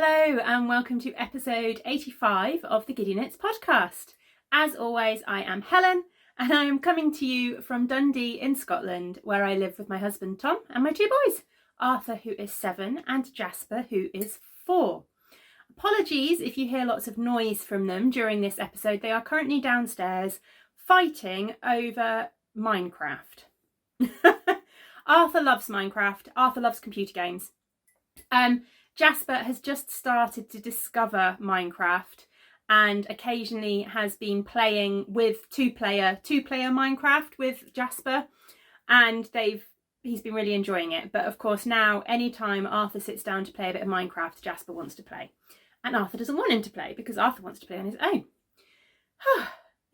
Hello and welcome to episode 85 of the Giddy Yarns podcast. As always, I am Helen and I am coming to you from Dundee in Scotland, where I live with my husband Tom and my two boys, Arthur, who is 7, and Jasper, who is 4. Apologies if you hear lots of noise from them during this episode. They are currently downstairs fighting over Minecraft. Arthur loves Minecraft. Arthur loves computer games. Jasper has just started to discover Minecraft and occasionally has been playing with two-player Minecraft with Jasper, and he's been really enjoying it. But of course now, anytime Arthur sits down to play a bit of Minecraft, Jasper wants to play. And Arthur doesn't want him to play because Arthur wants to play on his own.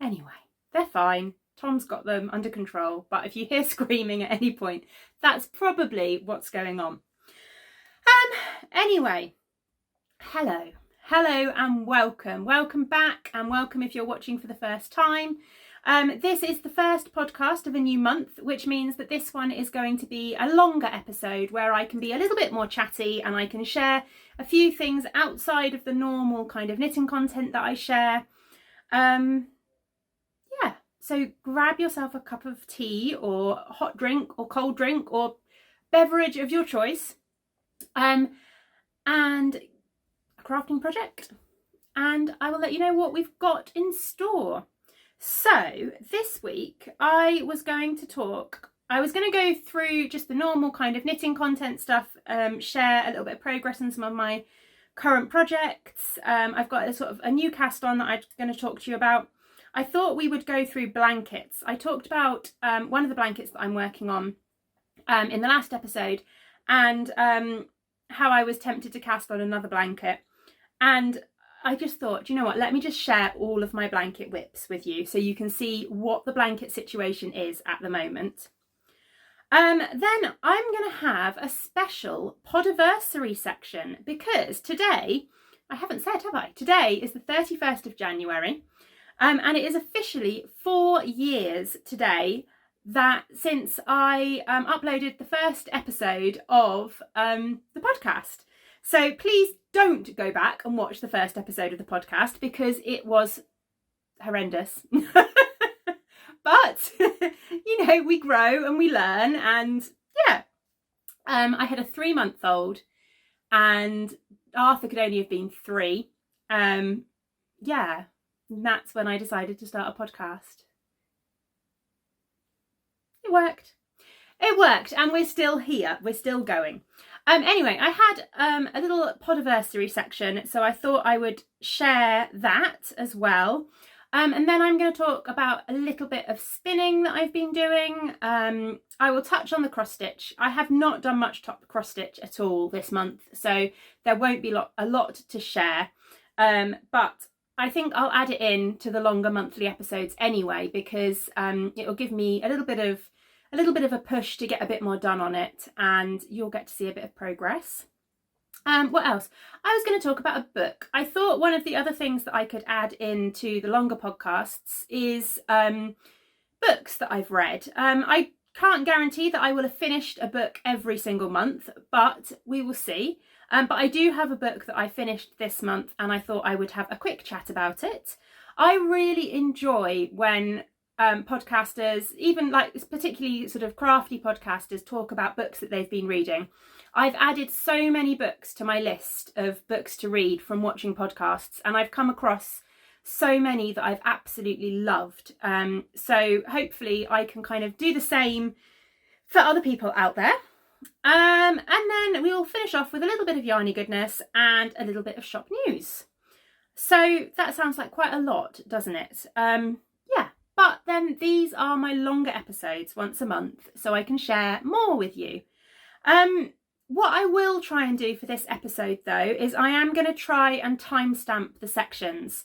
Anyway, they're fine. Tom's got them under control. But if you hear screaming at any point, that's probably what's going on. Anyway, hello and welcome back, and welcome if you're watching for the first time. This is the first podcast of a new month, which means that this one is going to be a longer episode where I can be a little bit more chatty and I can share a few things outside of the normal kind of knitting content that I share. So grab yourself a cup of tea or hot drink or cold drink or beverage of your choice. And a crafting project, and I will let you know what we've got in store. So this week I was going to go through just the normal kind of knitting content stuff, share a little bit of progress on some of my current projects. I've got a new cast on that I'm going to talk to you about. I thought we would go through blankets. I talked about one of the blankets that I'm working on in the last episode, and how I was tempted to cast on another blanket, and I just thought, you know what, let me just share all of my blanket whips with you so you can see what the blanket situation is at the moment. Then I'm going to have a special Podiversary section because today, I haven't said, have I? Today is the 31st of January, and it is officially 4 years today that since I uploaded the first episode of the podcast. So please don't go back and watch the first episode of the podcast because it was horrendous. But, we grow and we learn, and yeah. I had a 3-month-old and Arthur could only have been 3. And that's when I decided to start a podcast. It worked and we're still here, we're still going. Anyway, I had a little Podiversary section, so I thought I would share that as well. And then I'm going to talk about a little bit of spinning that I've been doing. I will touch on the cross stitch. I have not done much top cross stitch at all this month, so there won't be a lot to share. But I think I'll add it in to the longer monthly episodes anyway, because it will give me a little bit of a push to get a bit more done on it, and you'll get to see a bit of progress. What else? I was going to talk about a book. I thought one of the other things that I could add into the longer podcasts is books that I've read. I can't guarantee that I will have finished a book every single month, but we will see. But I do have a book that I finished this month, and I thought I would have a quick chat about it. I really enjoy when podcasters, even particularly sort of crafty podcasters, talk about books that they've been reading. I've added so many books to my list of books to read from watching podcasts, and I've come across so many that I've absolutely loved. So hopefully I can kind of do the same for other people out there. And then we will finish off with a little bit of Yarny Goodness and a little bit of shop news. So that sounds like quite a lot, doesn't it? But then these are my longer episodes once a month, so I can share more with you. What I will try and do for this episode though is I am going to try and timestamp the sections.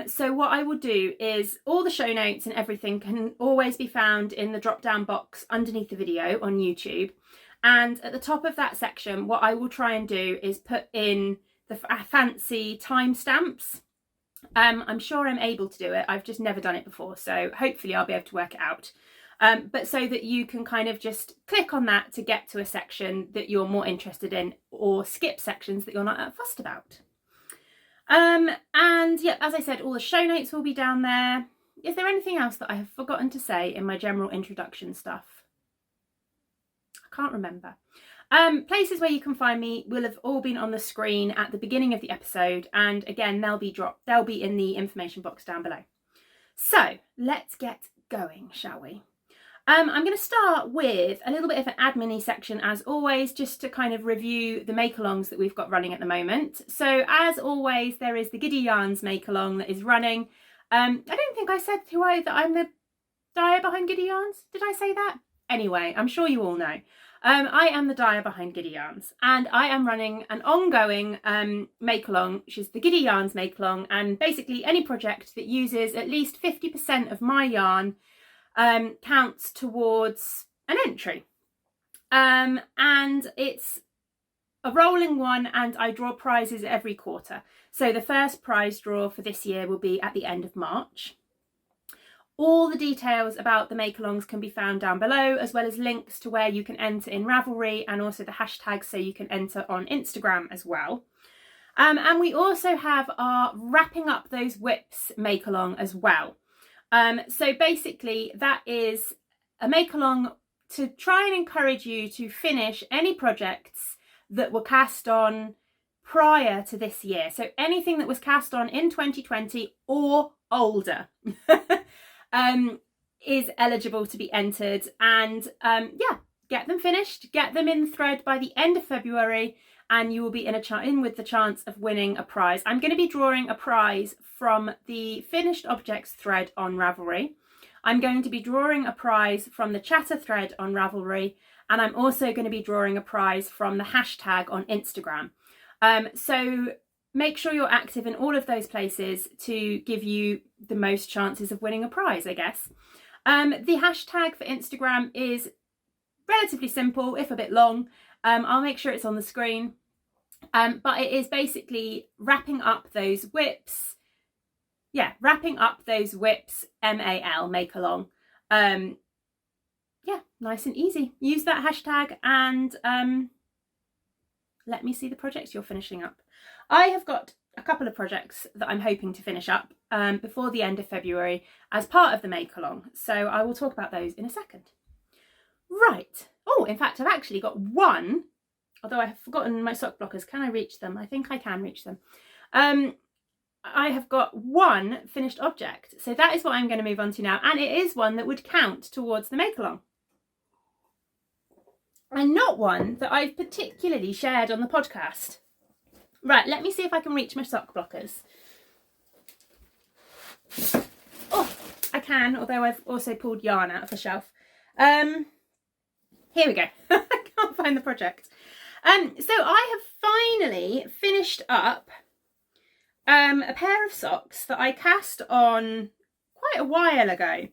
So what I will do is all the show notes and everything can always be found in the drop down box underneath the video on YouTube. And at the top of that section, what I will try and do is put in the fancy timestamps. I'm sure I'm able to do it. I've just never done it before, so hopefully I'll be able to work it out. but so that you can kind of just click on that to get to a section that you're more interested in, or skip sections that you're not fussed about. And yeah, as I said, all the show notes will be down there. Is there anything else that I have forgotten to say in my general introduction stuff? I can't remember. Places where you can find me will have all been on the screen at the beginning of the episode, and again, they'll be in the information box down below. So let's get going, shall we? I'm going to start with a little bit of an admin-y section, as always, just to kind of review the make-alongs that we've got running at the moment. So as always, there is the Giddy Yarns make-along that is running. I don't think I said that I'm the dyer behind Giddy Yarns. Did I say that? Anyway, I'm sure you all know. I am the dyer behind Giddy Yarns, and I am running an ongoing make-along, which is the Giddy Yarns make-along, and basically any project that uses at least 50% of my yarn counts towards an entry. And it's a rolling one, and I draw prizes every quarter. So the first prize draw for this year will be at the end of March. All the details about the make-alongs can be found down below, as well as links to where you can enter in Ravelry, and also the hashtags so you can enter on Instagram as well. And we also have our Wrapping Up Those Whips make-along as well. So basically that is a make-along to try and encourage you to finish any projects that were cast on prior to this year. So anything that was cast on in 2020 or older is eligible to be entered, and yeah, get them finished, get them in thread by the end of February, and you will be in with the chance of winning a prize. I'm going to be drawing a prize from the finished objects thread on Ravelry. I'm going to be drawing a prize from the chatter thread on Ravelry, and I'm also going to be drawing a prize from the hashtag on Instagram. So make sure you're active in all of those places to give you the most chances of winning a prize, I guess. The hashtag for Instagram is relatively simple, if a bit long. I'll make sure it's on the screen. But it is basically wrapping up those whips. Yeah, wrapping up those whips, MAL, make along. Yeah, nice and easy. Use that hashtag and let me see the projects you're finishing up. I have got a couple of projects that I'm hoping to finish up before the end of February as part of the make along. So I will talk about those in a second. Right. Oh, in fact, I've actually got one, although I have forgotten my sock blockers. Can I reach them? I think I can reach them. I have got one finished object. So that is what I'm going to move on to now. And it is one that would count towards the make along. And not one that I've particularly shared on the podcast. Right, let me see if I can reach my sock blockers. Oh, I can, although I've also pulled yarn out of the shelf. Here we go. I can't find the project. So I have finally finished up a pair of socks that I cast on quite a while ago.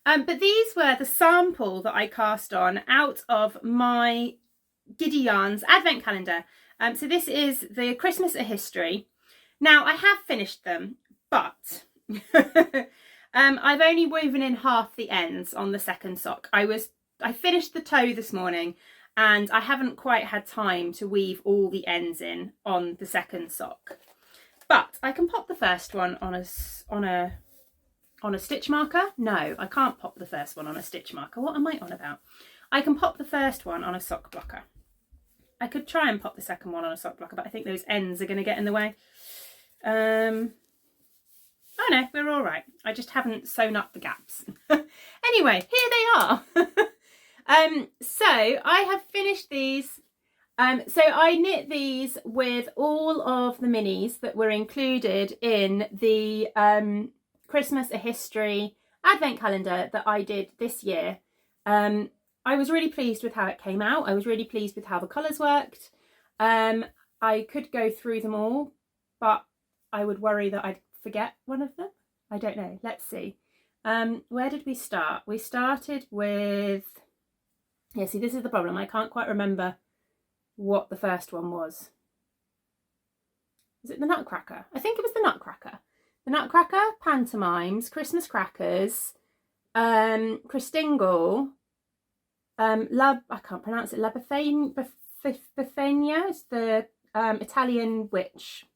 But these were the sample that I cast on out of my Giddy Yarns advent calendar. So this is the Christmas a History. Now I have finished them, but I've only woven in half the ends on the second sock. I finished the toe this morning, and I haven't quite had time to weave all the ends in on the second sock. But I can pop the first one on a stitch marker. No, I can't pop the first one on a stitch marker. What am I on about? I can pop the first one on a sock blocker. I could try and pop the second one on a sock blocker, but I think those ends are going to get in the way. Oh no, we're all right. I just haven't sewn up the gaps. Anyway, here they are. So I have finished these. So I knit these with all of the minis that were included in the Christmas a History advent calendar that I did this year. I was really pleased with how it came out. I was really pleased with how the colours worked. I could go through them all, but I would worry that I'd forget one of them. I don't know. Let's see. Where did we start? We started with... Yeah, see, this is the problem. I can't quite remember what the first one was. Was it the Nutcracker? I think it was the Nutcracker. The Nutcracker, Pantomimes, Christmas Crackers, Christingle, I can't pronounce it, La Befania, it's the Italian witch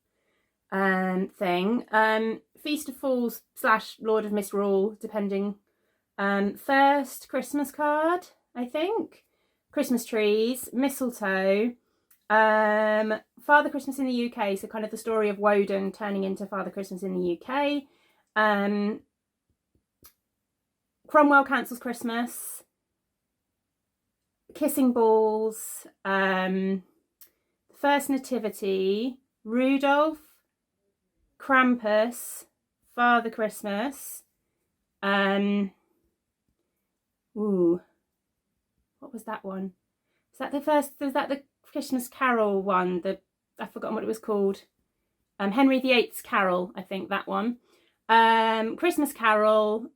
thing. Feast of Fools / Lord of Misrule, depending. First Christmas card, I think. Christmas trees, mistletoe. Father Christmas in the UK, so kind of the story of Woden turning into Father Christmas in the UK. Cromwell cancels Christmas. Kissing balls. First Nativity. Rudolph. Krampus. Father Christmas. What was that one? Is that the first? Was that the Christmas Carol one? I've forgotten what it was called. Henry VIII's Carol, I think that one. Christmas Carol.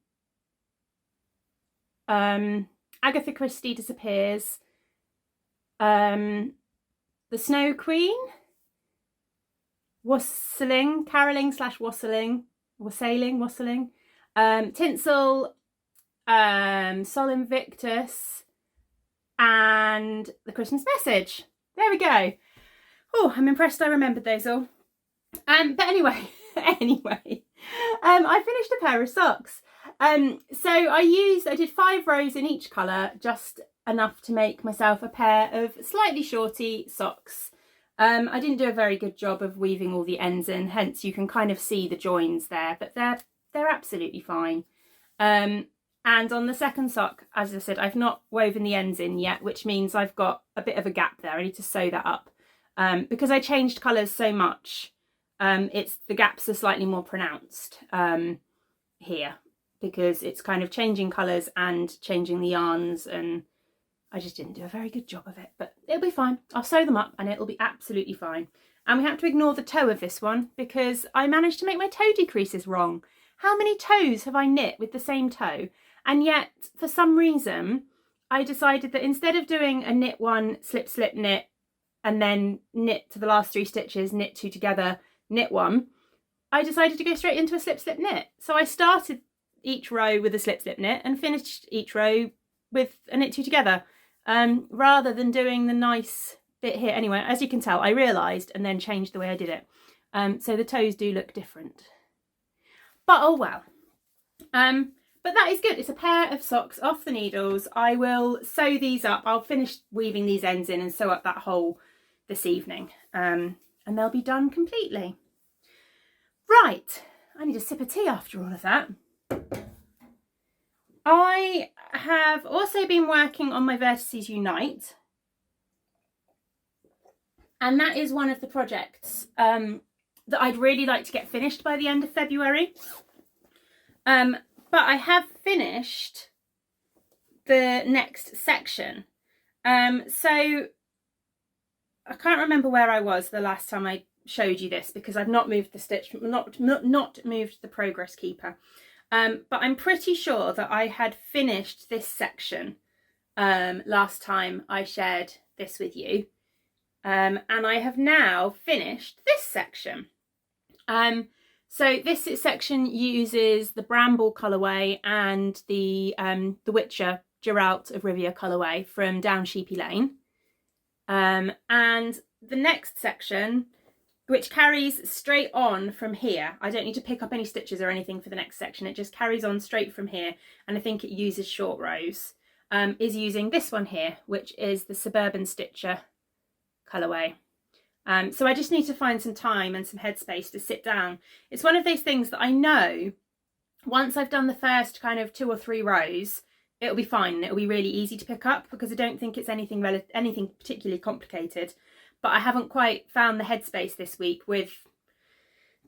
Agatha Christie disappears. The Snow Queen. Wassailing, caroling / wassailing, wassailing. Tinsel. Sol Invictus, and the Christmas Message. There we go. Oh, I'm impressed I remembered those all. But anyway, I finished a pair of socks. So I did 5 rows in each colour, just enough to make myself a pair of slightly shorty socks. I didn't do a very good job of weaving all the ends in, hence you can kind of see the joins there, but they're absolutely fine. And on the second sock, as I said, I've not woven the ends in yet, which means I've got a bit of a gap there. I need to sew that up. Because I changed colours so much, the gaps are slightly more pronounced here, because it's kind of changing colours and changing the yarns, and I just didn't do a very good job of it, but it'll be fine. I'll sew them up and it'll be absolutely fine. And we have to ignore the toe of this one because I managed to make my toe decreases wrong. How many toes have I knit with the same toe? And yet, for some reason, I decided that instead of doing a knit 1, slip, slip, knit, and then knit to the last 3 stitches, knit 2 together, knit 1, I decided to go straight into a slip, slip, knit. So I started each row with a slip, slip, knit and finished each row with a knit 2 together, rather than doing the nice bit here. Anyway, as you can tell, I realised and then changed the way I did it. So the toes do look different. But oh well. But that is good. It's a pair of socks off the needles. I will sew these up. I'll finish weaving these ends in and sew up that hole this evening. And they'll be done completely. Right. I need a sip of tea after all of that. I have also been working on my Vertices Unite. And that is one of the projects that I'd really like to get finished by the end of February. But I have finished the next section. So I can't remember where I was the last time I showed you this because I've not moved the stitch, not moved the progress keeper. But I'm pretty sure that I had finished this section last time I shared this with you. And I have now finished this section. So this section uses the Bramble colourway and the Witcher Geralt of Rivia colourway from Down Sheepy Lane. And the next section, which carries straight on from here, I don't need to pick up any stitches or anything for the next section, it just carries on straight from here, and I think it uses short rows, is using this one here, which is the Suburban Stitcher colourway. So I just need to find some time and some headspace to sit down. It's one of those things that I know once I've done the first kind of 2 or 3 rows, it'll be fine. It'll be really easy to pick up because I don't think it's anything particularly complicated. But I haven't quite found the headspace this week with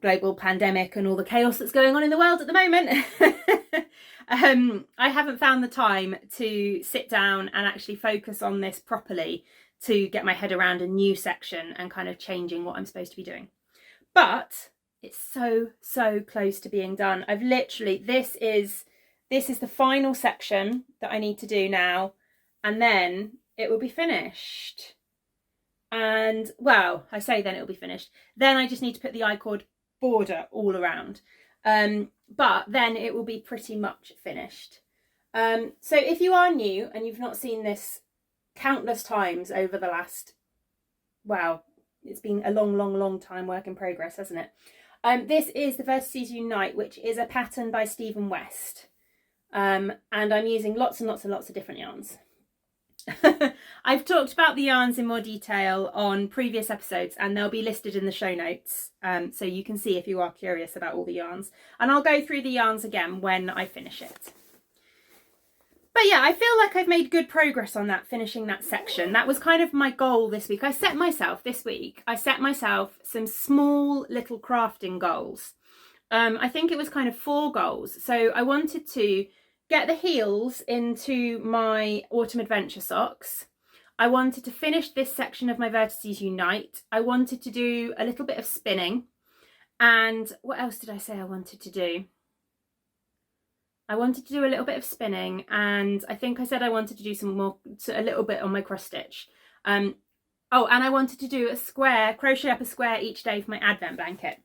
global pandemic and all the chaos that's going on in the world at the moment. I haven't found the time to sit down and actually focus on this properly, to get my head around a new section and kind of changing what I'm supposed to be doing. But it's so close to being done. I've literally, this is the final section that I need to do now, and then it will be finished. And well, I say then it'll be finished. Then I just need to put the I-cord border all around. But then it will be pretty much finished. So if you are new and you've not seen this countless times over the last, well, it's been a long time work in progress, hasn't it? This is the Vertices Unite, which is a pattern by Stephen West. And I'm using lots and lots of different yarns. I've talked about the yarns in more detail on previous episodes, and they'll be listed in the show notes, so you can see if you are curious about all the yarns. And I'll go through the yarns again when I finish it. But yeah, I feel like I've made good progress on that, finishing that section. That was kind of my goal this week. I set myself some small little crafting goals. I think it was kind of 4 goals. So I wanted to get the heels into my Autumn Adventure socks. I wanted to finish this section of my Vertices Unite. I wanted to do a little bit of spinning. And what else did I say I wanted to do? I wanted to do a little bit of spinning, and I think I said I wanted to do a little bit on my cross stitch. Oh, and I wanted to do crochet up a square each day for my Advent blanket.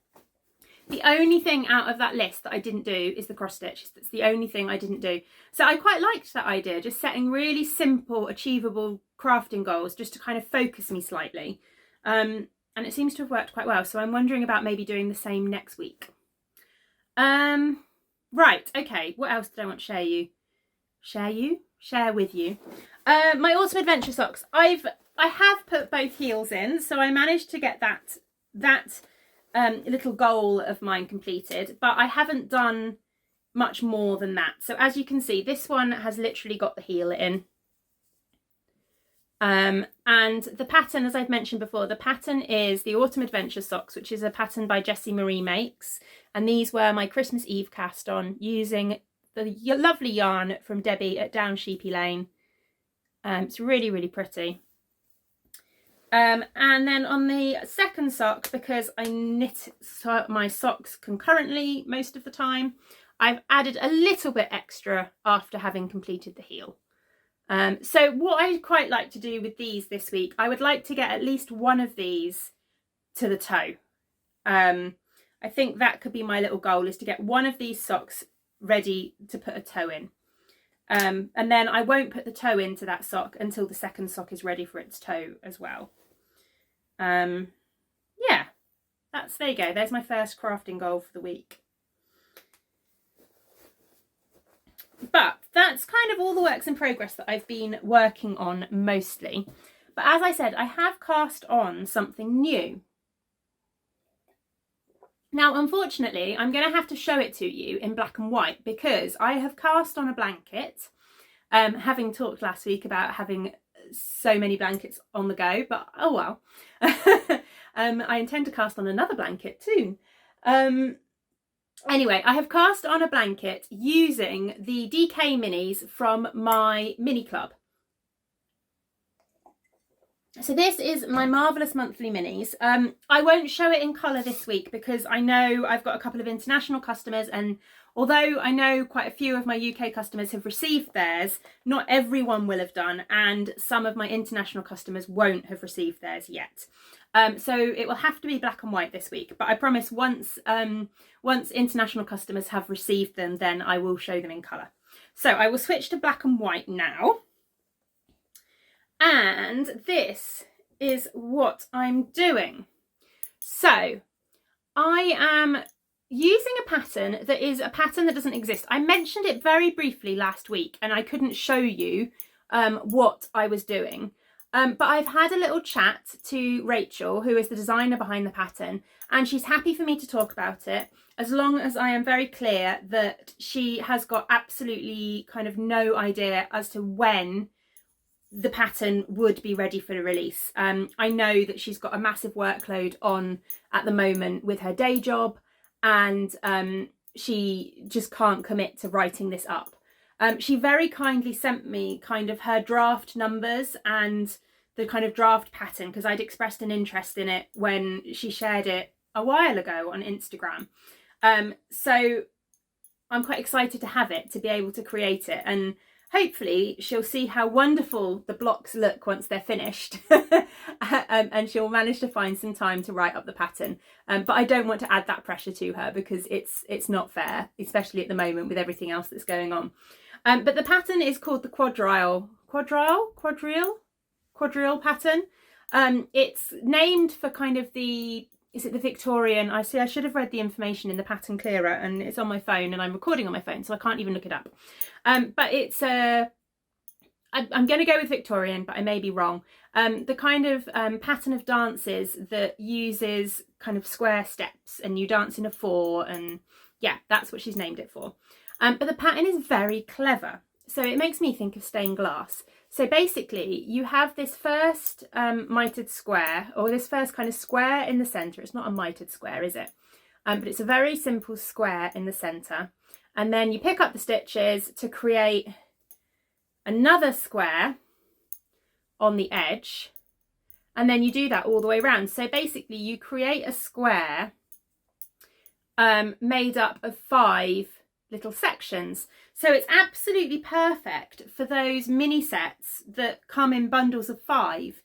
The only thing out of that list that I didn't do is the cross stitch. That's the only thing I didn't do. So I quite liked that idea, just setting really simple, achievable crafting goals just to kind of focus me slightly. And it seems to have worked quite well. So I'm wondering about maybe doing the same next week. Right, okay, what else did I want to share with you? My Autumn Adventure socks. I have put both heels in, so I managed to get that little goal of mine completed, but I haven't done much more than that. So as you can see, this one has literally got the heel in. And the pattern, as I've mentioned before, the pattern is the Autumn Adventure socks, which is a pattern by Jessie Marie Makes. And these were my Christmas Eve cast on using the lovely yarn from Debbie at Down Sheepy Lane. It's really pretty. And then on the second sock, because I knit my socks concurrently most of the time, I've added a little bit extra after having completed the heel. So what I'd quite like to do with these this week, I would like to get at least one of these to the toe. I think that could be my little goal, is to get one of these socks ready to put a toe in. And then I won't put the toe into that sock until the second sock is ready for its toe as well. Yeah, there you go. There's my first crafting goal for the week. But that's kind of all the works in progress that I've been working on mostly. But as I said, I have cast on something new. Now, unfortunately, I'm going to have to show it to you in black and white because I have cast on a blanket, having talked last week about having so many blankets on the go, but oh well. I intend to cast on another blanket soon. Anyway, I have cast on a blanket using the DK minis from my mini club. So this is my Marvellous Monthly Minis. I won't show it in colour this week because I know I've got a couple of international customers, and although I know quite a few of my UK customers have received theirs, not everyone will have done, and some of my international customers won't have received theirs yet. So it will have to be black and white this week, but I promise once international customers have received them, then I will show them in colour. So I will switch to black and white now. And this is what I'm doing. So I am using a pattern that is a pattern that doesn't exist. I mentioned it very briefly last week and I couldn't show you what I was doing. But I've had a little chat to Rachel, who is the designer behind the pattern, and she's happy for me to talk about it as long as I am very clear that she has got absolutely kind of no idea as to when the pattern would be ready for the release. I know that she's got a massive workload on at the moment with her day job, and she just can't commit to writing this up. She very kindly sent me kind of her draft numbers and the kind of draft pattern because I'd expressed an interest in it when she shared it a while ago on Instagram. So I'm quite excited to have it, to be able to create it. And hopefully she'll see how wonderful the blocks look once they're finished and she'll manage to find some time to write up the pattern. But I don't want to add that pressure to her because it's not fair, especially at the moment with everything else that's going on. But the pattern is called the quadrille pattern. It's named for kind of is it the Victorian? I should have read the information in the pattern clearer, and it's on my phone and I'm recording on my phone, so I can't even look it up. But it's I'm going to go with Victorian, but I may be wrong. The kind of pattern of dances that uses kind of square steps and you dance in a 4, and yeah, that's what she's named it for. But the pattern is very clever. So it makes me think of stained glass. So basically you have this first mitered square, or this first kind of square in the centre. It's not a mitered square, is it? But it's a very simple square in the centre. And then you pick up the stitches to create another square on the edge. And then you do that all the way around. So basically you create a square made up of 5 little sections. So it's absolutely perfect for those mini sets that come in bundles of 5,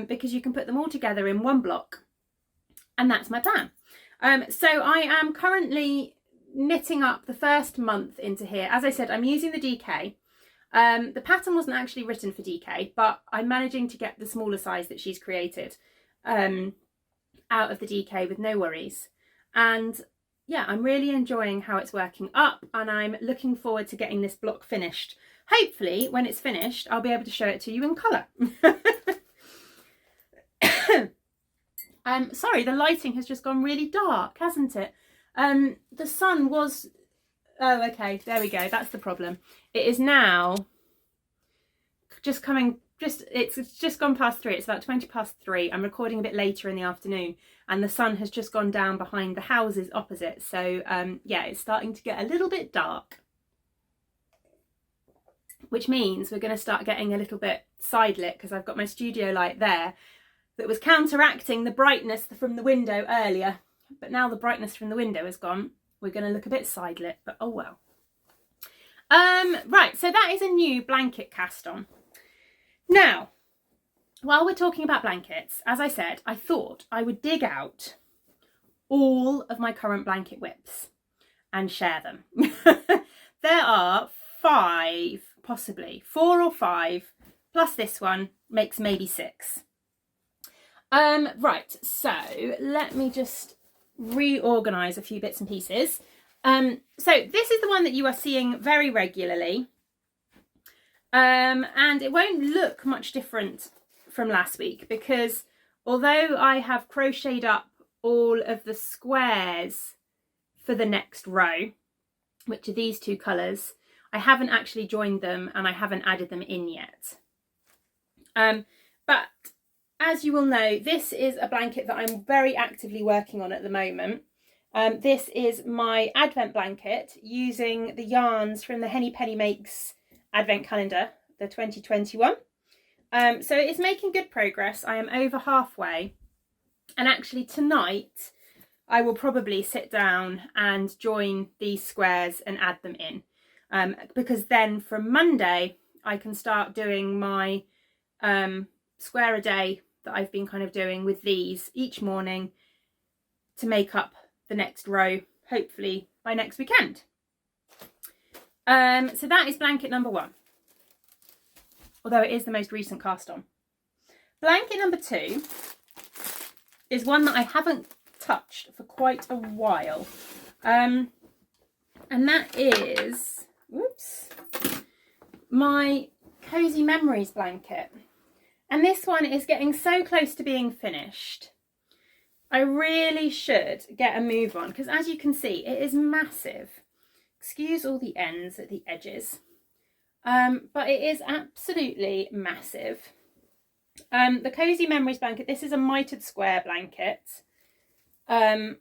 because you can put them all together in one block. And that's my plan. So I am currently knitting up the first month into here. As I said, I'm using the DK. The pattern wasn't actually written for DK, but I'm managing to get the smaller size that she's created out of the DK with no worries. And yeah, I'm really enjoying how it's working up, and I'm looking forward to getting this block finished. Hopefully when it's finished I'll be able to show it to you in colour. Sorry, the lighting has just gone really dark, hasn't it? The sun was, oh okay, there we go, that's the problem. It is now just coming, it's just gone past 3. It's about 20 past 3. I'm recording a bit later in the afternoon, and the sun has just gone down behind the houses opposite. So yeah, it's starting to get a little bit dark, which means we're going to start getting a little bit side lit, because I've got my studio light there that was counteracting the brightness from the window earlier. But now the brightness from the window is gone, we're going to look a bit side lit, but oh well. Right, so that is a new blanket cast on. Now, while we're talking about blankets, as I said, I thought I would dig out all of my current blanket whips and share them. There are 5, possibly 4 or 5, plus this one makes maybe 6. Right, so let me just reorganise a few bits and pieces. So this is the one that you are seeing very regularly. And it won't look much different from last week, because although I have crocheted up all of the squares for the next row, which are these 2 colours, I haven't actually joined them and I haven't added them in yet. But as you will know, this is a blanket that I'm very actively working on at the moment. This is my advent blanket using the yarns from the Henny Penny Makes advent calendar, the 2021. So it's making good progress. I am over halfway, and actually tonight I will probably sit down and join these squares and add them in, because then from Monday I can start doing my square a day that I've been kind of doing with these each morning to make up the next row, hopefully by next weekend. So that is blanket number 1, although it is the most recent cast on. Blanket number 2 is one that I haven't touched for quite a while, and that is, whoops, my Cozy Memories blanket. And this one is getting so close to being finished. I really should get a move on, because as you can see, it is massive. Excuse all the ends at the edges, but it is absolutely massive. The Cozy Memories blanket, this is a mitered square blanket, and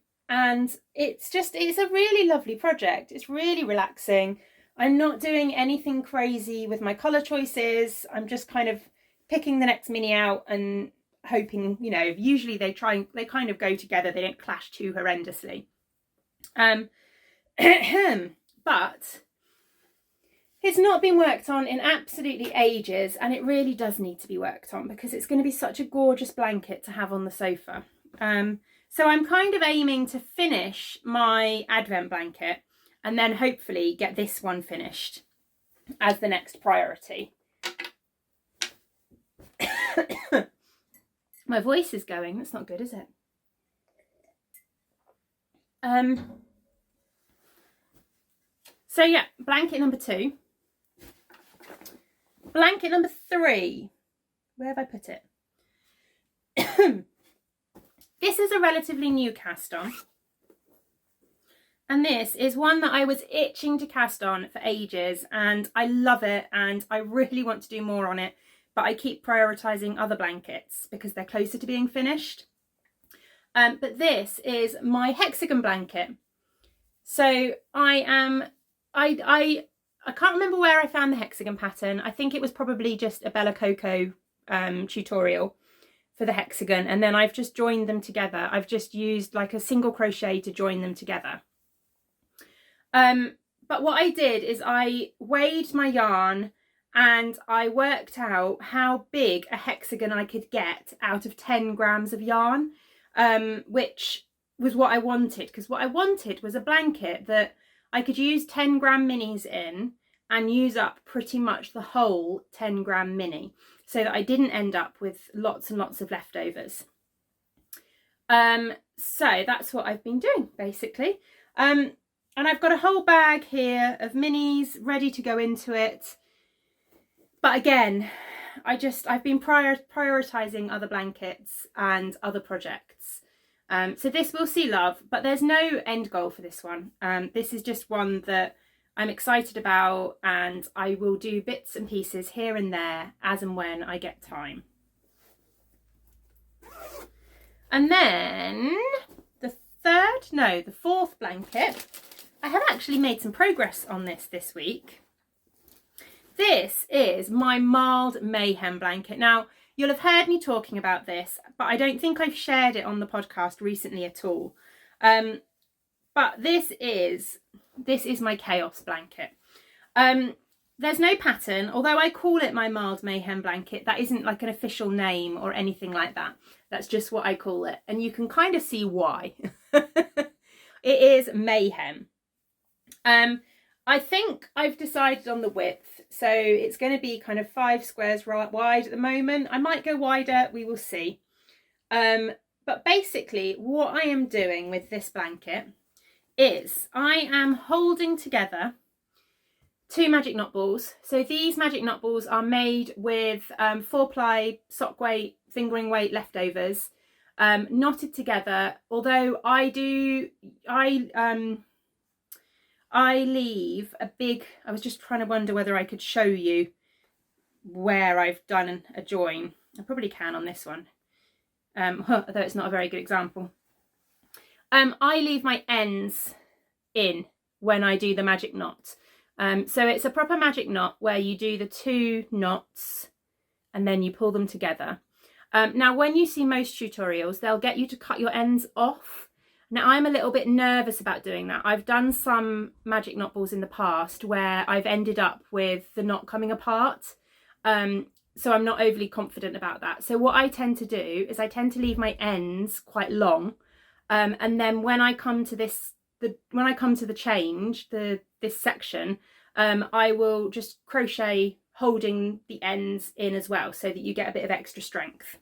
it's a really lovely project. It's really relaxing. I'm not doing anything crazy with my colour choices. I'm just kind of picking the next mini out and hoping, you know, usually they kind of go together, they don't clash too horrendously. But It's not been worked on in absolutely ages, and it really does need to be worked on because it's going to be such a gorgeous blanket to have on the sofa. So I'm kind of aiming to finish my Advent blanket and then hopefully get this one finished as the next priority. My voice is going. That's not good, is it? So yeah, blanket number 2. Blanket number 3. Where have I put it? This is a relatively new cast on. And this is one that I was itching to cast on for ages, and I love it and I really want to do more on it, but I keep prioritising other blankets because they're closer to being finished. But this is my hexagon blanket. So I can't remember where I found the hexagon pattern. I think it was probably just a Bella Coco tutorial for the hexagon, and then I've just joined them together. I've just used like a single crochet to join them together. But what I did is I weighed my yarn and I worked out how big a hexagon I could get out of 10 grams of yarn, which was what I wanted, because what I wanted was a blanket that I could use 10-gram minis in and use up pretty much the whole 10-gram mini, so that I didn't end up with lots and lots of leftovers. So that's what I've been doing basically. And I've got a whole bag here of minis ready to go into it. But again, I've been prioritising other blankets and other projects. So this will see love, but there's no end goal for this one. This is just one that I'm excited about, and I will do bits and pieces here and there as and when I get time. And then the fourth blanket, I have actually made some progress on this week. This is my Mild Mayhem blanket. Now, you'll have heard me talking about this, but I don't think I've shared it on the podcast recently at all. But this is my chaos blanket. There's no pattern, although I call it my Mild Mayhem blanket. That isn't like an official name or anything like that. That's just what I call it. And you can kind of see why. It is mayhem. I think I've decided on the width. So it's going to be kind of 5 squares wide at the moment. I might go wider, we will see. But basically what I am doing with this blanket is I am holding together 2 magic knot balls. So these magic knot balls are made with 4-ply sock weight, fingering weight leftovers, knotted together. Although I leave a big, I was just trying to wonder whether I could show you where I've done a join. I probably can on this one, although it's not a very good example. I leave my ends in when I do the magic knot. So it's a proper magic knot where you do the 2 knots and then you pull them together. Now, when you see most tutorials, they'll get you to cut your ends off. Now, I'm a little bit nervous about doing that. I've done some magic knot balls in the past where I've ended up with the knot coming apart. So I'm not overly confident about that. So what I tend to do is I tend to leave my ends quite long. And then when I come to this section, I will just crochet holding the ends in as well, so that you get a bit of extra strength.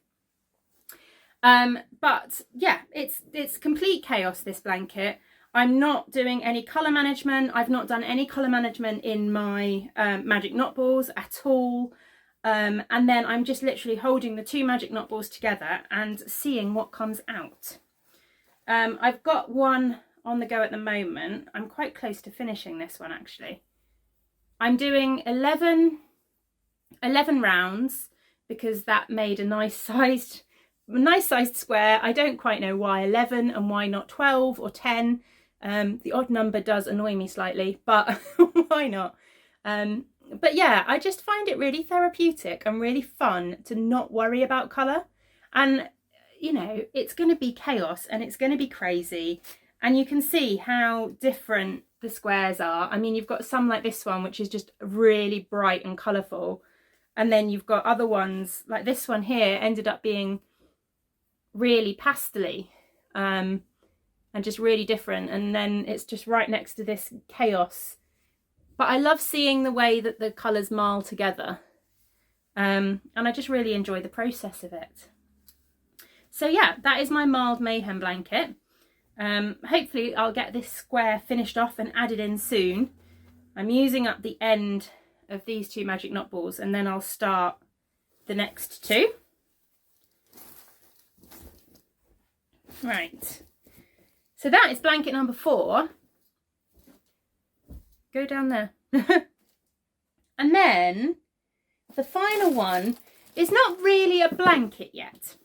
But yeah, it's complete chaos, this blanket. I'm not doing any colour management. I've not done any colour management in my magic knot balls at all. And then I'm just literally holding the 2 magic knot balls together and seeing what comes out. I've got one on the go at the moment. I'm quite close to finishing this one actually. I'm doing 11 rounds because that made a nice sized square. I don't quite know why 11 and why not 12 or 10. The odd number does annoy me slightly, but why not? But yeah, I just find it really therapeutic and really fun to not worry about colour. And you know, it's going to be chaos and it's going to be crazy, and you can see how different the squares are. I mean, you've got some like this one, which is just really bright and colourful. And then you've got other ones like this one here ended up being really pastel-y and just really different. And then it's just right next to this chaos. But I love seeing the way that the colours marl together. And I just really enjoy the process of it. So yeah, that is my Marled Mayhem blanket. Hopefully I'll get this square finished off and added in soon. I'm using up the end of these 2 magic knot balls, and then I'll start the next 2. Right, so that is blanket number 4. Go down there. And then the final one is not really a blanket yet.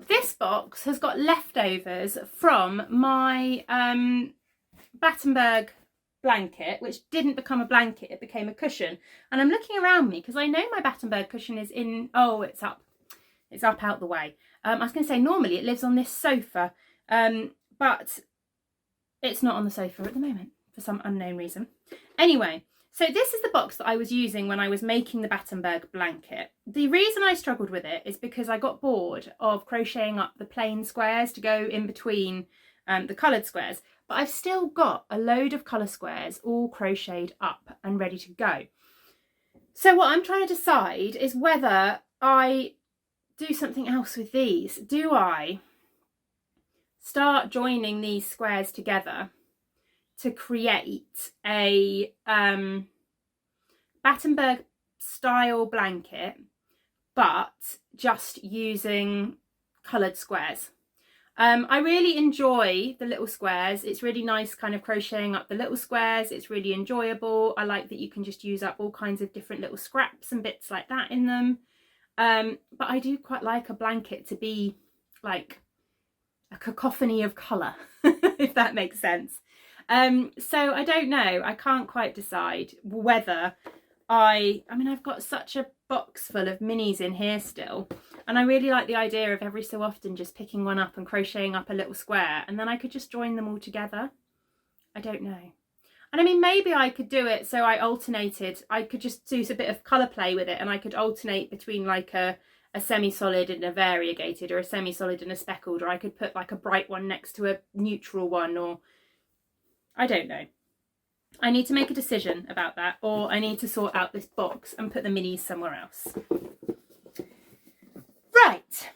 This box has got leftovers from my Battenberg blanket, which didn't become a blanket, it became a cushion. And I'm looking around me because I know my Battenberg cushion is in, oh, it's up out the way. I was going to say normally it lives on this sofa, but it's not on the sofa at the moment for some unknown reason. Anyway, so this is the box that I was using when I was making the Battenberg blanket. The reason I struggled with it is because I got bored of crocheting up the plain squares to go in between the coloured squares. But I've still got a load of colour squares all crocheted up and ready to go. So what I'm trying to decide is whether I do something else with these. Do I start joining these squares together to create a Battenberg style blanket, but just using coloured squares? I really enjoy the little squares. It's really nice kind of crocheting up the little squares. It's really enjoyable. I like that you can just use up all kinds of different little scraps and bits like that in them. But I do quite like a blanket to be like a cacophony of colour, if that makes sense. So I don't know. I can't quite decide whether I mean, I've got such a box full of minis in here still, and I really like the idea of every so often just picking one up and crocheting up a little square, and then I could just join them all together. I don't know. And I mean, maybe I could do it so I alternated. I could just do a bit of colour play with it, and I could alternate between like a semi-solid and a variegated, or a semi-solid and a speckled, or I could put like a bright one next to a neutral one, or I don't know. I need to make a decision about that, or I need to sort out this box and put the minis somewhere else. Right,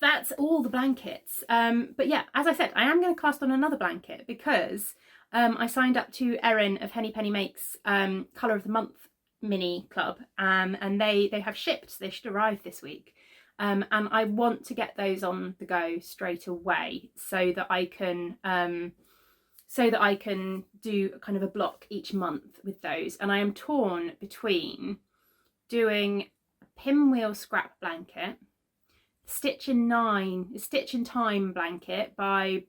that's all the blankets. But yeah, as I said, I am going to cast on another blanket because I signed up to Erin of Henny Penny Makes Colour of the Month mini club, and they have shipped. They should arrive this week. And I want to get those on the go straight away so that I can do kind of a block each month with those. And I am torn between doing a pinwheel scrap blanket, Stitch in Time blanket by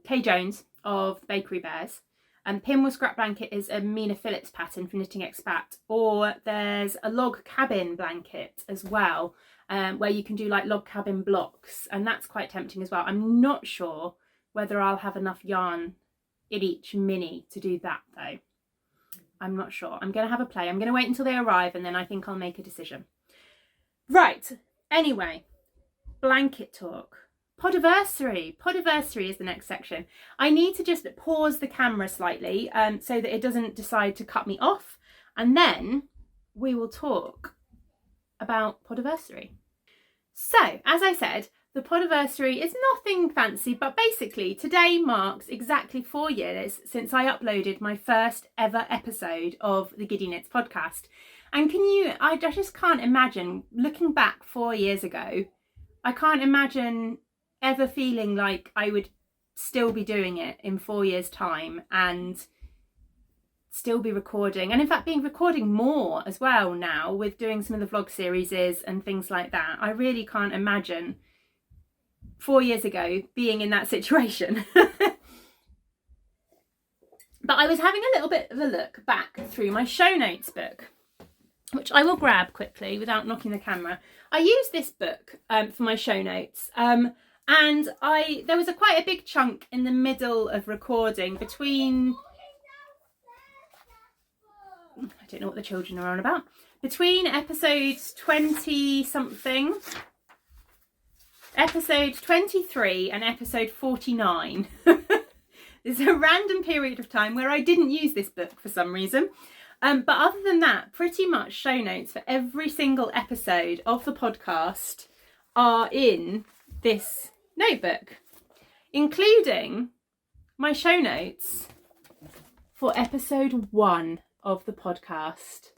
Kay Jones of the Bakery Bears. And pinwheel scrap blanket is a Mina Phillips pattern for Knitting Expat. Or there's a log cabin blanket as well, where you can do like log cabin blocks, and that's quite tempting as well. I'm not sure whether I'll have enough yarn in each mini to do that though. I'm not sure. I'm going to have a play. I'm going to wait until they arrive, and then I think I'll make a decision. Right, anyway, blanket talk. Podiversary. Podiversary is the next section. I need to just pause the camera slightly so that it doesn't decide to cut me off, and then we will talk about Podiversary. So, as I said, the Podiversary is nothing fancy, but basically today marks exactly 4 years since I uploaded my first ever episode of the Giddy Knits podcast. And I just can't imagine, looking back 4 years ago, I can't imagine ever feeling like I would still be doing it in 4 years' time and still be recording, and in fact recording more as well now with doing some of the vlog series and things like that. I really can't imagine 4 years ago being in that situation. But I was having a little bit of a look back through my show notes book, which I will grab quickly without knocking the camera. I use this book for my show notes, and And there was quite a big chunk in the middle of recording between, I don't know what the children are on about, between episodes 20 something, episode 23 and episode 49. There's a random period of time where I didn't use this book for some reason. But other than that, pretty much show notes for every single episode of the podcast are in this notebook, including my show notes for episode 1 of the podcast.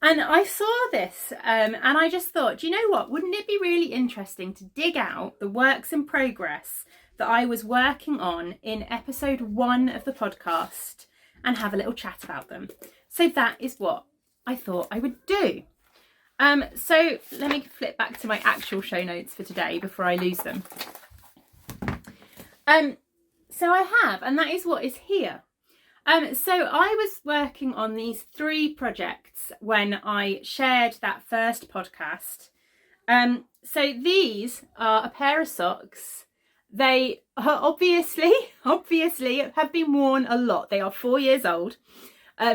And I saw this and I just thought, do you know what? Wouldn't it be really interesting to dig out the works in progress that I was working on in episode 1 of the podcast and have a little chat about them? So that is what I thought I would do. So let me flip back to my actual show notes for today before I lose them. So I have, and that is what is here. So I was working on these 3 projects when I shared that first podcast. So these are a pair of socks. They are obviously have been worn a lot. They are 4 years old.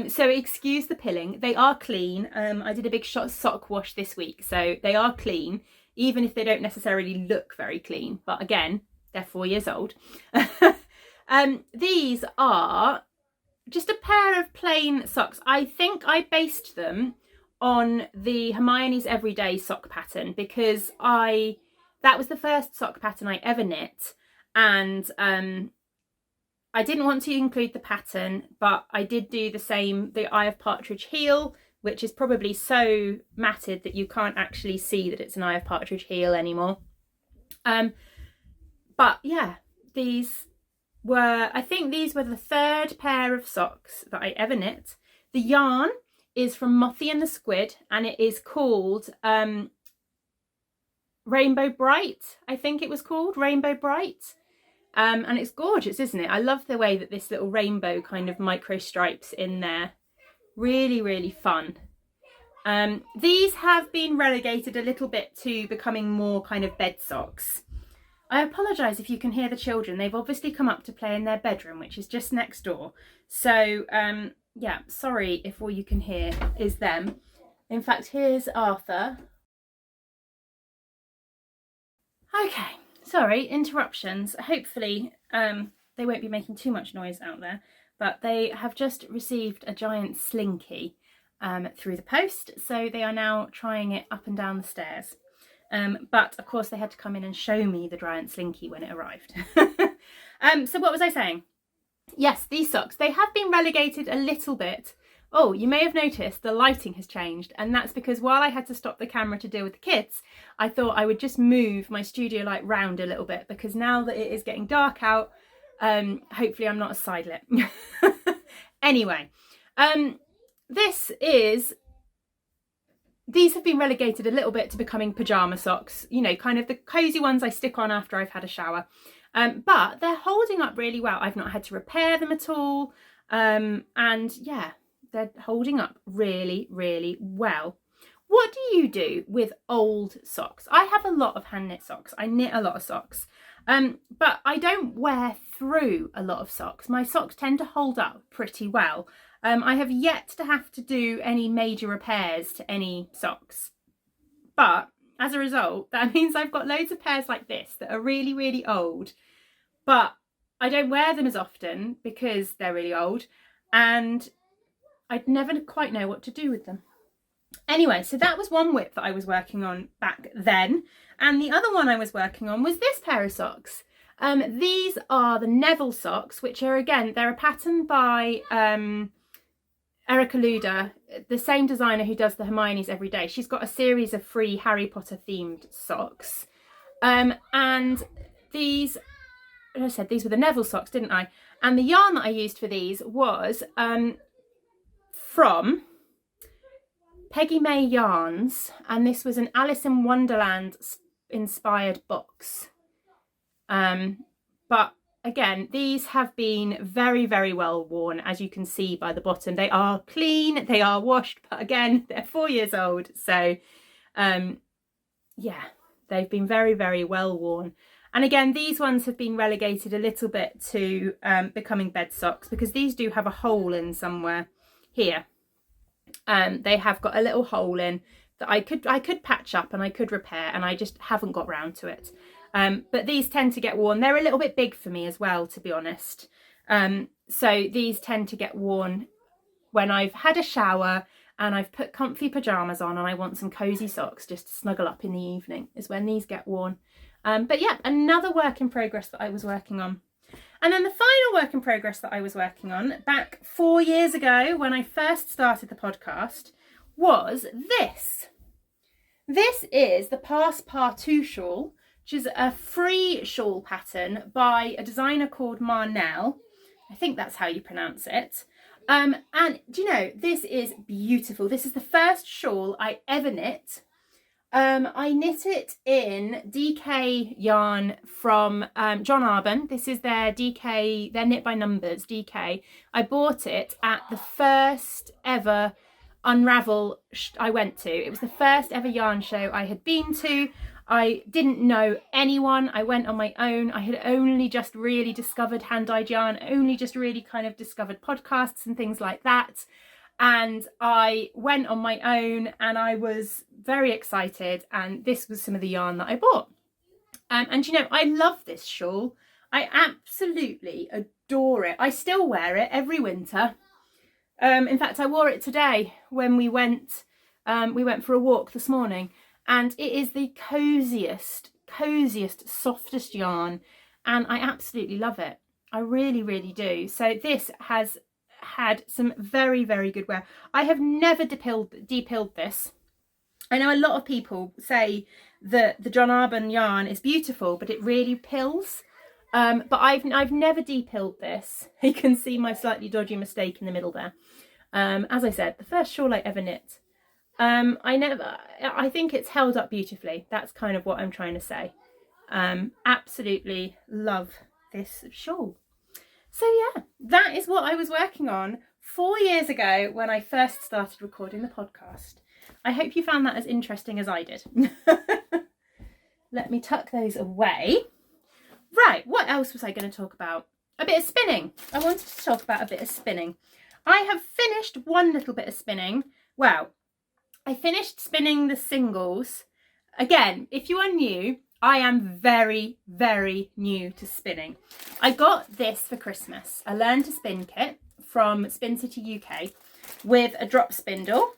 So excuse the pilling. They are clean. I did a big sock wash this week, so they are clean, even if they don't necessarily look very clean. But again, they're 4 years old. These are just a pair of plain socks. I think I based them on the Hermione's Everyday sock pattern because that was the first sock pattern I ever knit, and I didn't want to include the pattern, but I did do the Eye of Partridge heel, which is probably so matted that you can't actually see that it's an Eye of Partridge heel anymore. But yeah, I think these were the 3rd pair of socks that I ever knit. The yarn is from Mothie and the Squid, and it is called Rainbow Bright. I think it was called Rainbow Bright. And it's gorgeous, isn't it? I love the way that this little rainbow kind of micro stripes in there. Really, really fun. These have been relegated a little bit to becoming more kind of bed socks. I apologise if you can hear the children. They've obviously come up to play in their bedroom, which is just next door. So, yeah, sorry if all you can hear is them. In fact, here's Arthur. Okay. Sorry, interruptions. Hopefully they won't be making too much noise out there, but they have just received a giant slinky through the post, so they are now trying it up and down the stairs. But of course they had to come in and show me the giant slinky when it arrived. So what was I saying? Yes, these socks, they have been relegated a little bit. Oh, you may have noticed the lighting has changed, and that's because while I had to stop the camera to deal with the kids, I thought I would just move my studio light round a little bit, because now that it is getting dark out, hopefully I'm not a side lit. Anyway, these have been relegated a little bit to becoming pyjama socks, you know, kind of the cozy ones I stick on after I've had a shower. But they're holding up really well. I've not had to repair them at all. And yeah, they're holding up really, really well. What do you do with old socks? I have a lot of hand knit socks. I knit a lot of socks. But I don't wear through a lot of socks. My socks tend to hold up pretty well. I have yet to have to do any major repairs to any socks. But as a result, that means I've got loads of pairs like this that are really, really old. But I don't wear them as often because they're really old. And I'd never quite know what to do with them. Anyway, so that was one whip that I was working on back then. And the other one I was working on was this pair of socks. These are the Neville socks, which are, again, they're a pattern by Erica Luda, the same designer who does the Hermione's Everyday. She's got a series of free Harry Potter themed socks. And these, as I said, these were the Neville socks, didn't I? And the yarn that I used for these was from Peggy May Yarns, and this was an Alice in Wonderland inspired box. But again, these have been very, very well worn, as you can see by the bottom. They are clean, they are washed, but again, they're 4 years old. So yeah, they've been very, very well worn. And again, these ones have been relegated a little bit to becoming bed socks, because these do have a hole in somewhere here. They have got a little hole in that I could patch up and I could repair, and I just haven't got round to it. But these tend to get worn. They're a little bit big for me as well, to be honest. So these tend to get worn when I've had a shower and I've put comfy pyjamas on and I want some cozy socks just to snuggle up in the evening, is when these get worn. But yeah, another work in progress that I was working on. And then the final work in progress that I was working on back 4 years ago when I first started the podcast was this. This is the Passe-Partout shawl, which is a free shawl pattern by a designer called Marnell. I think that's how you pronounce it. And do you know, this is beautiful. This is the first shawl I ever knit. I knit it in DK yarn from John Arbon. This is their DK, their Knit by Numbers, DK. I bought it at the first ever Unravel I went to. It was the first ever yarn show I had been to. I didn't know anyone. I went on my own. I had only just really discovered hand-dyed yarn, only just really kind of discovered podcasts and things like that. And I went on my own and I was very excited, and this was some of the yarn that I bought. And you know, I love this shawl. I absolutely adore it. I still wear it every winter. In fact, I wore it today when we went for a walk this morning, and it is the coziest, softest yarn, and I absolutely love it. I really, really do. So this has had some very, very good wear. I have never depilled this. I know a lot of people say that the John Arbon yarn is beautiful, but it really pills. But I've never depilled this. You can see my slightly dodgy mistake in the middle there. As I said, the first shawl I ever knit. I think it's held up beautifully. That's kind of what I'm trying to say. Absolutely love this shawl. So yeah, that is what I was working on 4 years ago when I first started recording the podcast. I hope you found that as interesting as I did. Let me tuck those away. Right, what else was I going to talk about? A bit of spinning. I wanted to talk about a bit of spinning. I have finished one little bit of spinning. Well, I finished spinning the singles. Again, if you are new, I am very, very new to spinning. I got this for Christmas, a Learn to Spin kit from Spin City UK with a drop spindle.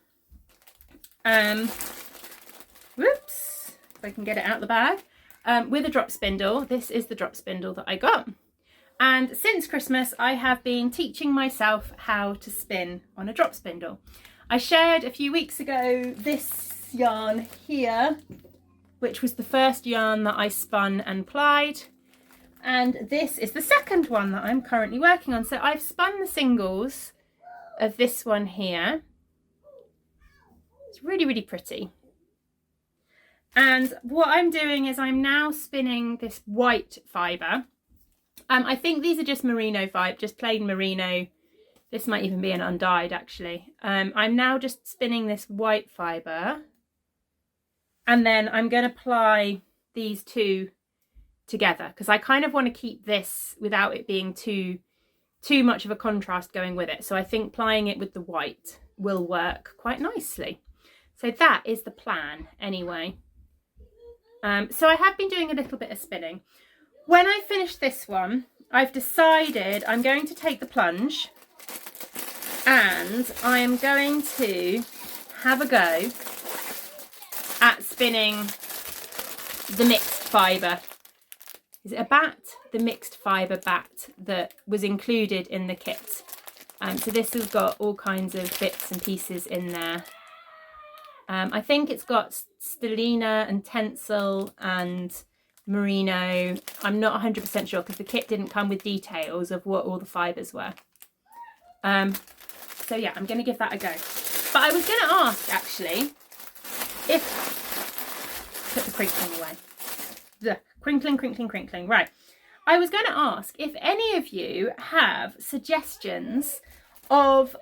Whoops, if I can get it out of the bag. With a drop spindle. This is the drop spindle that I got. And since Christmas, I have been teaching myself how to spin on a drop spindle. I shared a few weeks ago this yarn here, which was the first yarn that I spun and plied. And this is the second one that I'm currently working on. So I've spun the singles of this one here. It's really, really pretty. And what I'm doing is I'm now spinning this white fibre. I think these are just merino fibre, just plain merino. This might even be an undyed actually. I'm now just spinning this white fibre. And then I'm going to ply these two together because I kind of want to keep this without it being too much of a contrast going with it. So I think plying it with the white will work quite nicely. So that is the plan anyway. So I have been doing a little bit of spinning. When I finish this one, I've decided I'm going to take the plunge and I am going to have a go at spinning the mixed fibre. Is it a bat? The mixed fibre bat that was included in the kit. So this has got all kinds of bits and pieces in there. I think it's got stellina and tencel and merino. I'm not 100% sure because the kit didn't come with details of what all the fibres were. So yeah, I'm going to give that a go. But I was going to ask actually if... Put the crinkling away. The crinkling. Right. I was going to ask if any of you have suggestions of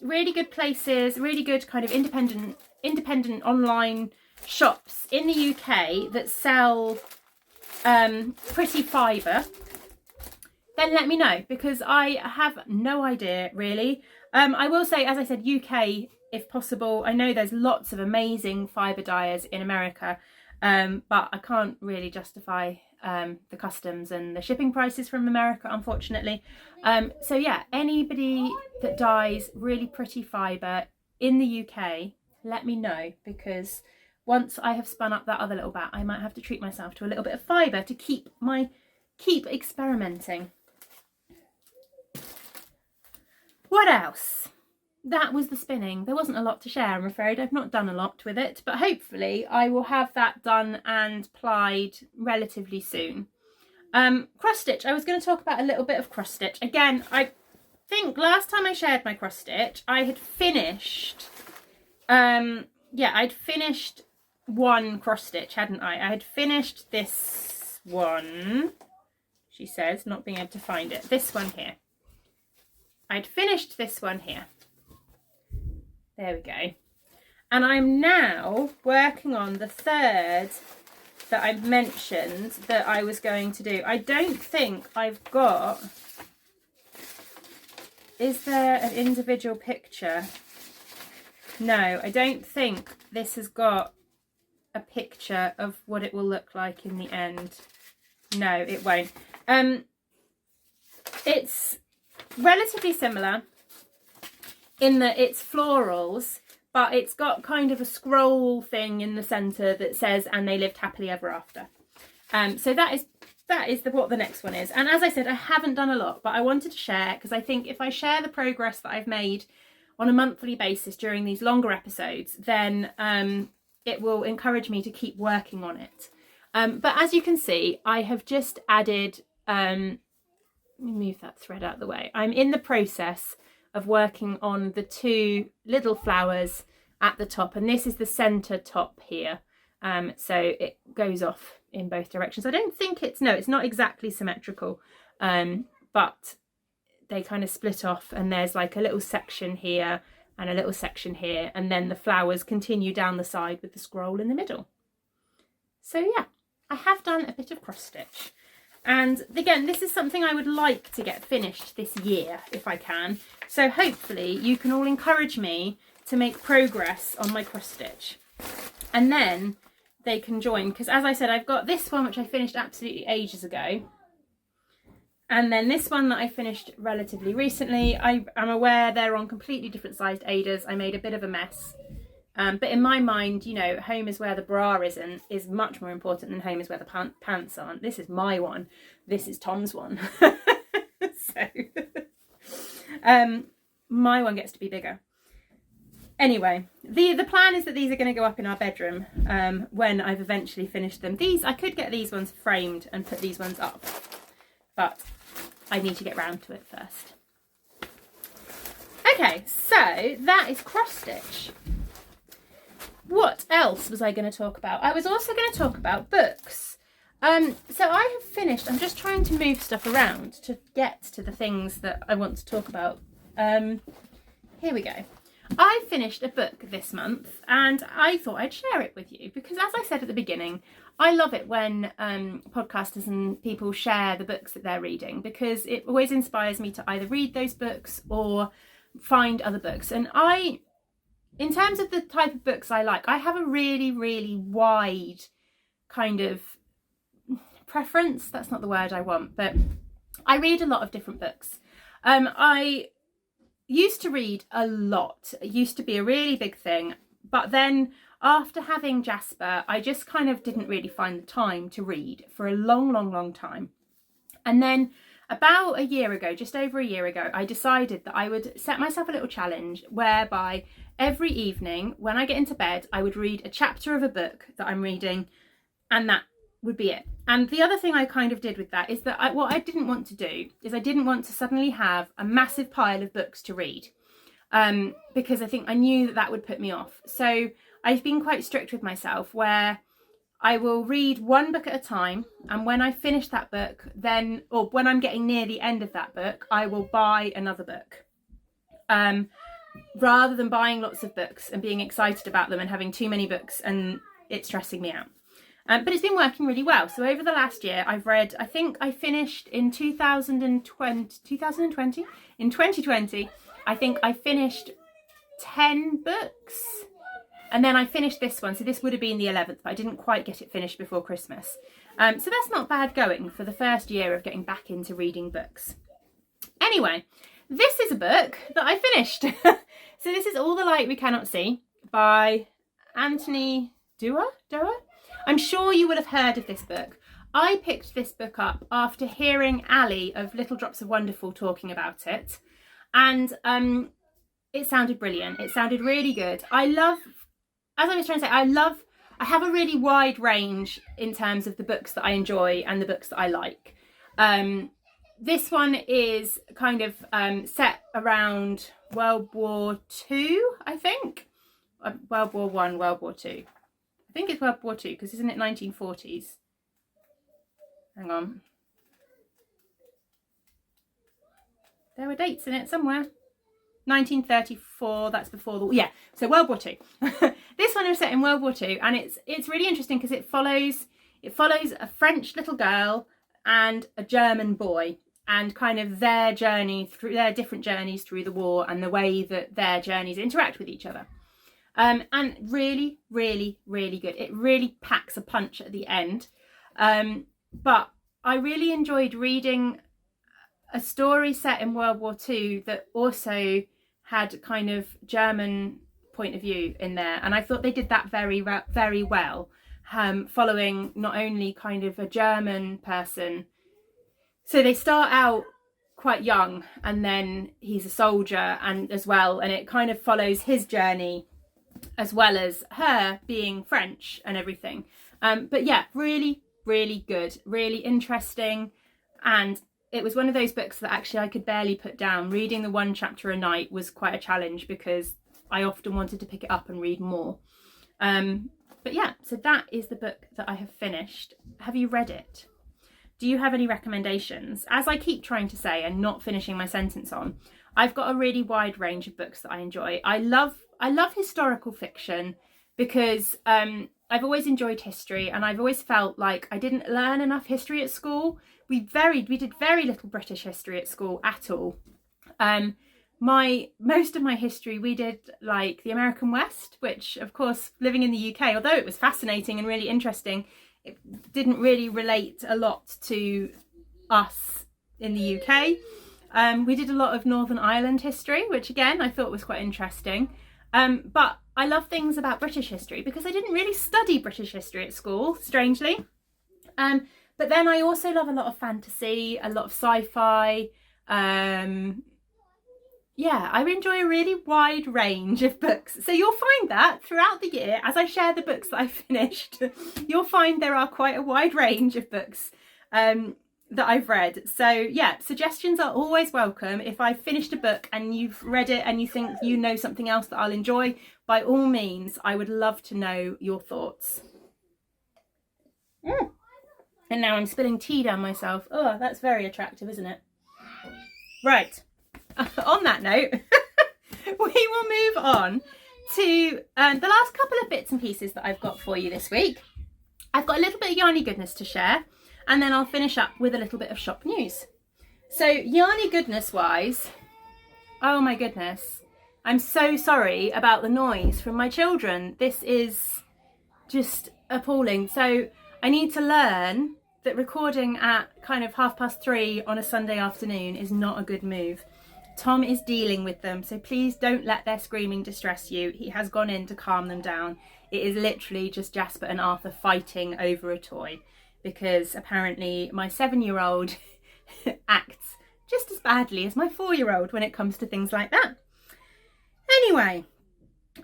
really good places, really good kind of independent online shops in the UK that sell pretty fibre, then let me know, because I have no idea really. I will say, as I said, UK if possible. I know there's lots of amazing fibre dyers in America, but I can't really justify the customs and the shipping prices from America, unfortunately. So yeah, anybody that dyes really pretty fibre in the UK, let me know, because once I have spun up that other little bat, I might have to treat myself to a little bit of fibre to keep experimenting. What else? That was the spinning. There wasn't a lot to share, I'm afraid. I've not done a lot with it, but hopefully I will have that done and plied relatively soon. Cross stitch. I was going to talk about a little bit of cross stitch. Again, I think last time I shared my cross stitch, I had finished, I'd finished one cross stitch, hadn't I? I had finished this one, she says, not being able to find it. This one here. I'd finished this one here. There we go. And I'm now working on the third that I mentioned that I was going to do. I don't think I've got... Is there an individual picture? No, I don't think this has got a picture of what it will look like in the end. No, it won't. It's relatively similar in that it's florals, but it's got kind of a scroll thing in the centre that says, and they lived happily ever after. So that is what the next one is. And as I said, I haven't done a lot, but I wanted to share, because I think if I share the progress that I've made on a monthly basis during these longer episodes, then it will encourage me to keep working on it. But as you can see, I have just added, let me move that thread out of the way. I'm in the process of working on the two little flowers at the top, and this is the centre top here. So it goes off in both directions. I don't think it's not exactly symmetrical, but they kind of split off, and there's like a little section here and a little section here, and then the flowers continue down the side with the scroll in the middle. So yeah, I have done a bit of cross stitch. And again, this is something I would like to get finished this year if I can. So hopefully you can all encourage me to make progress on my cross stitch. And then they can join, because as I said, I've got this one which I finished absolutely ages ago. And then this one that I finished relatively recently. I'm aware they're on completely different sized Adas. I made a bit of a mess. But in my mind, you know, home is where the bra isn't is much more important than home is where the pants aren't. This is my one. This is Tom's one. So my one gets to be bigger. Anyway, the plan is that these are going to go up in our bedroom when I've eventually finished them. I could get these ones framed and put these ones up, but I need to get round to it first. Okay, so that is cross stitch. What else was I going to talk about? I was also going to talk about books. So I have finished, I'm just trying to move stuff around to get to the things that I want to talk about. Here we go. I finished a book this month, and I thought I'd share it with you because, as I said at the beginning, I love it when podcasters and people share the books that they're reading, because it always inspires me to either read those books or find other books. And in terms of the type of books I like, I have a really, really wide kind of preference. That's not the word I want, but I read a lot of different books. I used to read a lot. It used to be a really big thing. But then after having Jasper, I just kind of didn't really find the time to read for a long, long, long time. And then about a year ago, just over a year ago, I decided that I would set myself a little challenge whereby every evening when I get into bed, I would read a chapter of a book that I'm reading, and that would be it. And the other thing I kind of did with that is that what I didn't want to do is I didn't want to suddenly have a massive pile of books to read, because I think I knew that would put me off. So I've been quite strict with myself where I will read one book at a time, and when I finish that book, then, or when I'm getting near the end of that book, I will buy another book. Rather than buying lots of books and being excited about them and having too many books and it stressing me out. But it's been working really well. So over the last year, I've read, I think I finished in 2020, in 2020, I think I finished 10 books. And then I finished this one. So this would have been the 11th, but I didn't quite get it finished before Christmas. So that's not bad going for the first year of getting back into reading books. Anyway, this is a book that I finished. So this is All the Light We Cannot See by Anthony Doerr. I'm sure you would have heard of this book. I picked this book up after hearing Ali of Little Drops of Wonderful talking about it. And it sounded brilliant. It sounded really good. I love, as I was trying to say, I have a really wide range in terms of the books that I enjoy and the books that I like. This one is kind of set around World War II, I think. World War I, World War II. I think it's World War II, because isn't it 1940s? Hang on. There were dates in it somewhere. 1934, that's before the... Yeah, so World War II. This one is set in World War II, and it's really interesting because it follows a French little girl and a German boy, and kind of their journey through their different journeys through the war and the way that their journeys interact with each other. And really, really, really good. It really packs a punch at the end. But I really enjoyed reading a story set in World War II that also had kind of German point of view in there. And I thought they did that very, very well, following not only kind of a German person. So they start out quite young, and then he's a soldier and as well, and it kind of follows his journey as well as her being French and everything. But yeah, really, really good, really interesting. And it was one of those books that actually I could barely put down. Reading the one chapter a night was quite a challenge because I often wanted to pick it up and read more. But yeah, so that is the book that I have finished. Have you read it? Do you have any recommendations? As I keep trying to say and not finishing my sentence on, I've got a really wide range of books that I enjoy. I love historical fiction because I've always enjoyed history, and I've always felt like I didn't learn enough history at school. We did very little British history at school at all. Most of my history we did like the American West, which of course, living in the UK, although it was fascinating and really interesting, it didn't really relate a lot to us in the UK. We did a lot of Northern Ireland history, which again I thought was quite interesting. But I love things about British history because I didn't really study British history at school, strangely. But then I also love a lot of fantasy, a lot of sci-fi. Yeah, I enjoy a really wide range of books. So you'll find that throughout the year, as I share the books that I finished, you'll find there are quite a wide range of books that I've read. So yeah, suggestions are always welcome. If I've finished a book and you've read it and you think you know something else that I'll enjoy, by all means, I would love to know your thoughts. And now I'm spilling tea down myself. Oh, that's very attractive, isn't it? Right. On that note, we will move on to the last couple of bits and pieces that I've got for you this week. I've got a little bit of Yarny Goodness to share, and then I'll finish up with a little bit of shop news. So Yarny Goodness wise, oh my goodness, I'm so sorry about the noise from my children. This is just appalling. So I need to learn that recording at kind of 3:30 on a Sunday afternoon is not a good move. Tom is dealing with them, so please don't let their screaming distress you. He has gone in to calm them down. It is literally just Jasper and Arthur fighting over a toy, because apparently my 7-year-old acts just as badly as my 4-year-old when it comes to things like that. Anyway,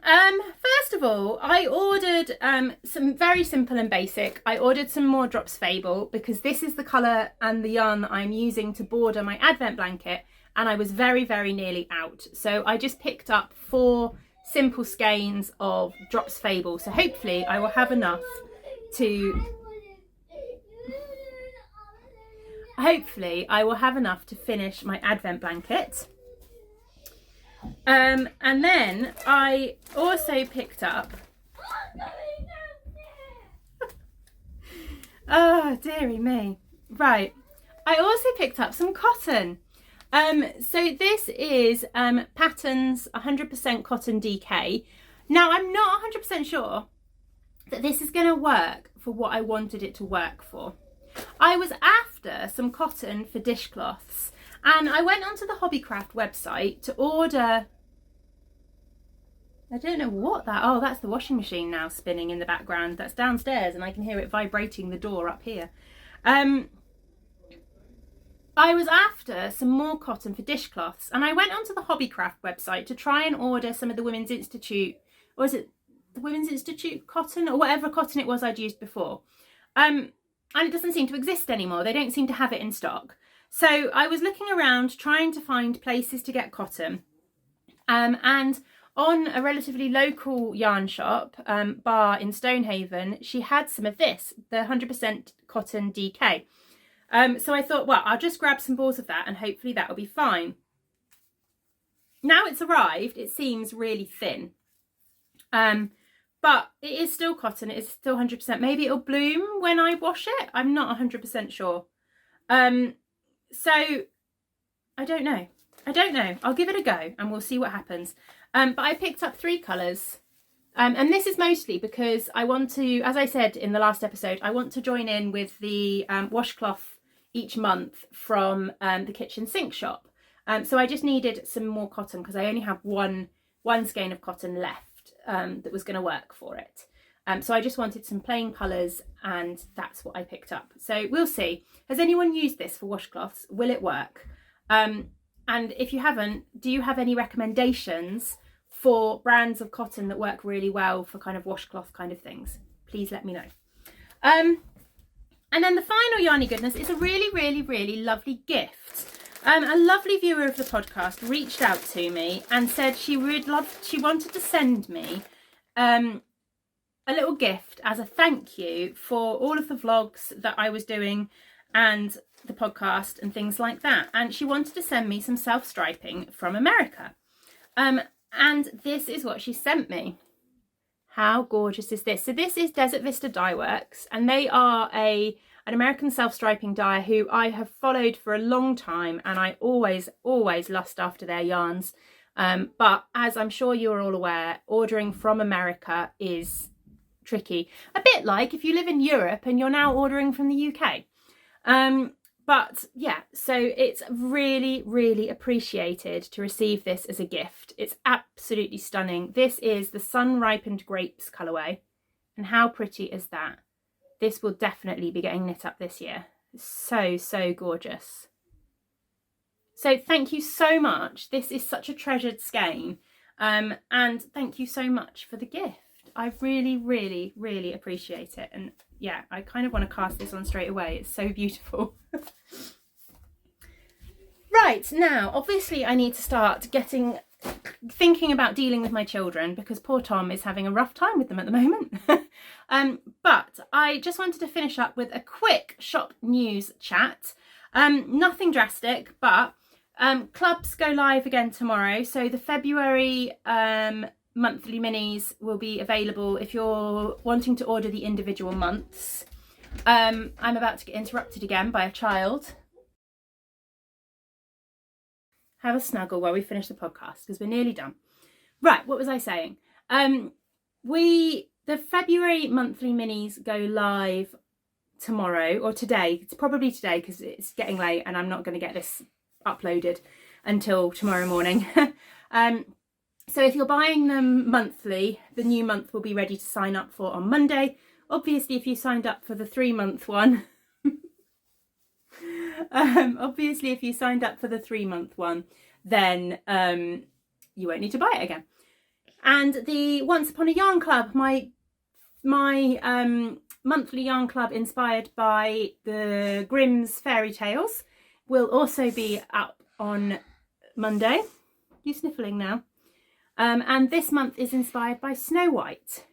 first of all, I ordered some very simple and basic. I ordered some more Drops Fable because this is the colour and the yarn that I'm using to border my advent blanket, and I was very, very nearly out. So I just picked up 4 simple skeins of Drops Fable. So hopefully I will have enough to... finish my advent blanket. And then I also picked up Oh, dearie me. Right. I also picked up some cotton. So this is Patterns 100% Cotton DK. Now, I'm not 100% sure that this is going to work for what I wanted it to work for. I was after some cotton for dishcloths, and I went onto the Hobbycraft website to order... I don't know what that... Oh, that's the washing machine now spinning in the background. That's downstairs, and I can hear it vibrating the door up here. I was after some more cotton for dishcloths, and I went onto the Hobbycraft website to try and order some of the Women's Institute, or is it the Women's Institute cotton, or whatever cotton it was I'd used before. And it doesn't seem to exist anymore. They don't seem to have it in stock. So I was looking around trying to find places to get cotton. And on a relatively local yarn shop, bar in Stonehaven, she had some of this, the 100% cotton DK. So I thought, well, I'll just grab some balls of that and hopefully that will be fine. Now it's arrived, it seems really thin. But it is still cotton, it is still 100%. Maybe it'll bloom when I wash it. I'm not 100% sure. So I don't know. I'll give it a go and we'll see what happens. But I picked up 3 colours. And this is mostly because I want to, as I said in the last episode, I want to join in with the washcloth each month from the kitchen sink shop. So I just needed some more cotton because I only have one skein of cotton left that was going to work for it. So I just wanted some plain colours and that's what I picked up. So we'll see. Has anyone used this for washcloths? Will it work? And if you haven't, do you have any recommendations for brands of cotton that work really well for kind of washcloth kind of things? Please let me know. And then the final Yarny Goodness is a really, really, really lovely gift. A lovely viewer of the podcast reached out to me and said she wanted to send me a little gift as a thank you for all of the vlogs that I was doing and the podcast and things like that. And she wanted to send me some self-striping from America. And this is what she sent me. How gorgeous is this? So this is Desert Vista Dye Works, and they are an American self-striping dyer who I have followed for a long time, and I always lust after their yarns. But as I'm sure you're all aware, ordering from America is tricky. A bit like if you live in Europe and you're now ordering from the UK. But yeah, so it's really, really appreciated to receive this as a gift. It's absolutely stunning. This is the Sun Ripened Grapes colourway. And how pretty is that? This will definitely be getting knit up this year. It's so, so gorgeous. So thank you so much. This is such a treasured skein. And thank you so much for the gift. I really, really, really appreciate it. And yeah, I kind of want to cast this on straight away. It's so beautiful. Right, now, obviously I need to start thinking about dealing with my children because poor Tom is having a rough time with them at the moment. But I just wanted to finish up with a quick shop news chat. Nothing drastic, but clubs go live again tomorrow. So the February monthly minis will be available if you're wanting to order the individual months. I'm about to get interrupted again by a child. Have a snuggle while we finish the podcast because we're nearly done. Right, what was I saying? The February monthly minis go live tomorrow or today. It's probably today because it's getting late and I'm not going to get this uploaded until tomorrow morning. So if you're buying them monthly, the new month will be ready to sign up for on Monday. Obviously, if you signed up for the 3-month one, then you won't need to buy it again. And the Once Upon a Yarn Club, my monthly yarn club inspired by the Grimm's fairy tales, will also be up on Monday. You sniffling now? And this month is inspired by Snow White.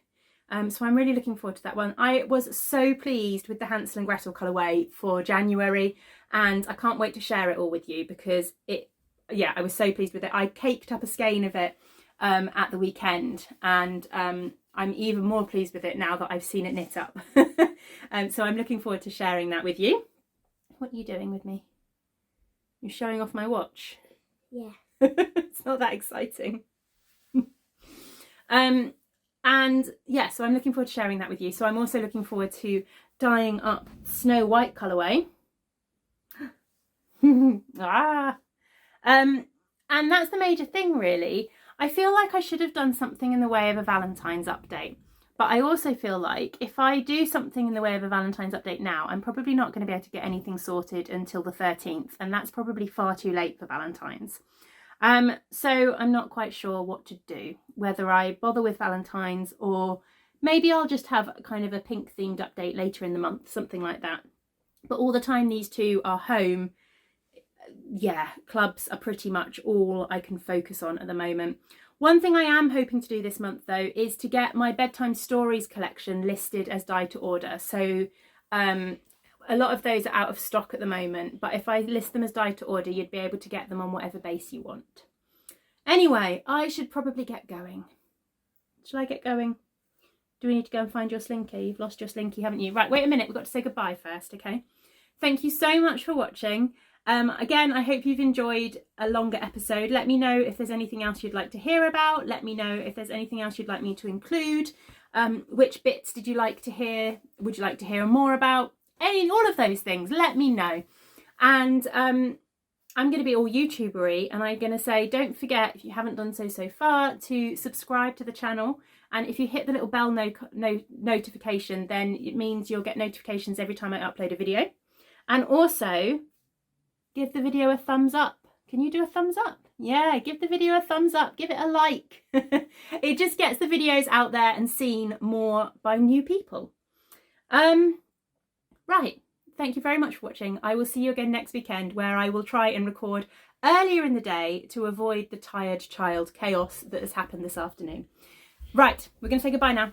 So I'm really looking forward to that one. I was so pleased with the Hansel and Gretel colourway for January, and I can't wait to share it all with you because I was so pleased with it. I caked up a skein of it at the weekend, and I'm even more pleased with it now that I've seen it knit up. So I'm looking forward to sharing that with you. What are you doing with me? You're showing off my watch? Yeah. It's not that exciting. And yeah, so I'm looking forward to sharing that with you. So I'm also looking forward to dyeing up Snow White colourway. And that's the major thing, really. I feel like I should have done something in the way of a Valentine's update. But I also feel like if I do something in the way of a Valentine's update now, I'm probably not going to be able to get anything sorted until the 13th. And that's probably far too late for Valentine's. So I'm not quite sure what to do, whether I bother with Valentine's or maybe I'll just have kind of a pink themed update later in the month, something like that. But all the time these two are home, yeah, clubs are pretty much all I can focus on at the moment. One thing I am hoping to do this month though is to get my bedtime stories collection listed as dye to order. So a lot of those are out of stock at the moment, but if I list them as dye to order, you'd be able to get them on whatever base you want. Anyway, I should probably get going. Shall I get going? Do we need to go and find your slinky? You've lost your slinky, haven't you? Right, wait a minute, we've got to say goodbye first, okay? Thank you so much for watching. Again, I hope you've enjoyed a longer episode. Let me know if there's anything else you'd like to hear about. Let me know if there's anything else you'd like me to include. Which bits did you like to hear? Would you like to hear more about? All of those things, let me know. And I'm going to be all YouTubery, and I'm going to say, don't forget, if you haven't done so far, to subscribe to the channel. And if you hit the little bell notification, then it means you'll get notifications every time I upload a video. And also, give the video a thumbs up. Can you do a thumbs up? Yeah, give the video a thumbs up. Give it a like. It just gets the videos out there and seen more by new people. Right. Thank you very much for watching. I will see you again next weekend, where I will try and record earlier in the day to avoid the tired child chaos that has happened this afternoon. Right. We're going to say goodbye now.